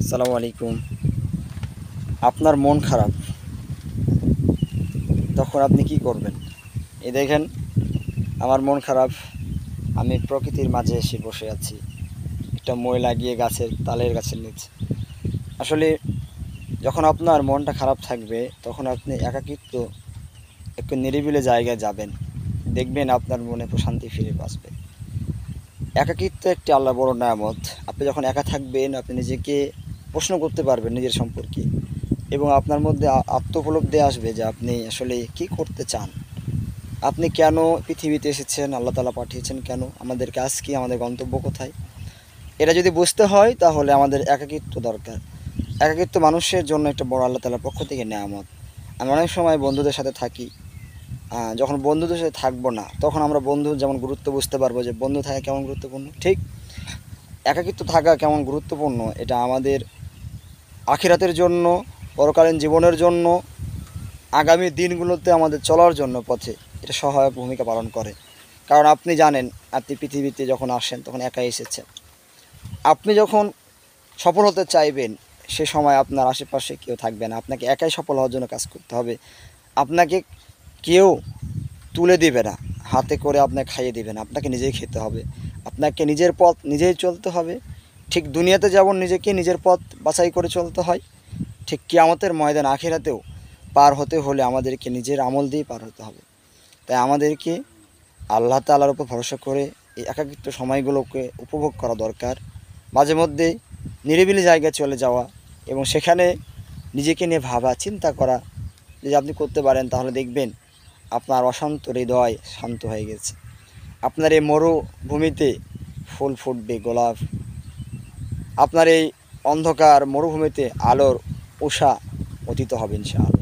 আসসালামু আলাইকুম। আপনার মন খারাপ, তখন আপনি কি করবেন? এই দেখেন, আমার মন খারাপ, আমি প্রকৃতির মাঝে এসে বসে আছি, একটা মই লাগিয়ে তালের গাছের নিচে। আসলে যখন আপনার মনটা খারাপ থাকবে, তখন আপনি একাকিত্ব একটু নিরিবিলি জায়গায় যাবেন, দেখবেন আপনার মনে প্রশান্তি ফিরে আসবে। একাকিত্ব একটি আল্লাহ বড় নেয়ামত। আপনি যখন একা থাকবেন, আপনি নিজেকে প্রশ্ন করতে পারবেন নিজের সম্পর্কে, এবং আপনার মধ্যে আত্ম উপলব্ধি আসবে যে আপনি আসলে কি করতে চান, আপনি কেন পৃথিবীতে এসেছেন, আল্লাহ তাআলা পাঠিয়েছেন কেন, আমাদের কাজ কি, আমাদের গন্তব্য কোথায়। এটা যদি বুঝতে হয় তাহলে আমাদের একাকিত্ব দরকার। একাকিত্ব মানুষের জন্য একটা বড় আল্লাহ তাআলার পক্ষ থেকে নেয়ামত। আমি অনেক সময় বন্ধুদের সাথে থাকি, যখন বন্ধুদের সাথে থাকবো না, তখন আমরা বন্ধু যেমন গুরুত্ব বুঝতে পারবো যে বন্ধু থাকা কেমন গুরুত্বপূর্ণ, ঠিক একাকিত্ব থাকা কেমন গুরুত্বপূর্ণ এটা আমাদের আখিরাতের জন্য, পরকালীন জীবনের জন্য, আগামী দিনগুলোতে আমাদের চলার জন্য পথে এটা সহায়ক ভূমিকা পালন করে। কারণ আপনি জানেন, আপনি পৃথিবীতে যখন আসেন তখন একাই এসেছেন। আপনি যখন সফল হতে চাইবেন, সে সময় আপনার আশেপাশে কেউ থাকবে না, আপনাকে একাই সফল হওয়ার জন্য কাজ করতে হবে। আপনাকে কেউ তুলে দিবে না, হাতে করে আপনাকে খাইয়ে দিবে না, আপনাকে নিজেই খেতে হবে। আপনাকে নিজের পথ নিজেই চলতে হবে। ঠিক দুনিয়াতে যেমন নিজেকে নিজের পথ বাছাই করে চলতে হয়, ঠিক কিয়ামতের ময়দান আখিরাতেও পার হতে হলে আমাদেরকে নিজের আমল দিয়ে পার হতে হবে। তাই আমাদেরকে আল্লাহ তাআলার উপর ভরসা করে এই একাকিত্ব সময়গুলোকে উপভোগ করা দরকার। মাঝে মধ্যে নিরিবিলি জায়গায় চলে যাওয়া এবং সেখানে নিজেকে নিয়ে ভাবা, চিন্তা করা যদি আপনি করতে পারেন, তাহলে দেখবেন আপনার অশান্ত হৃদয় শান্ত হয়ে গেছে। আপনার এই মরুভূমিতে ফুল ফুটবে, গোলাপ। আপনার এই অন্ধকার মরুভূমিতে আলোর উষা অতীত হবে ইনশাআল্লাহ।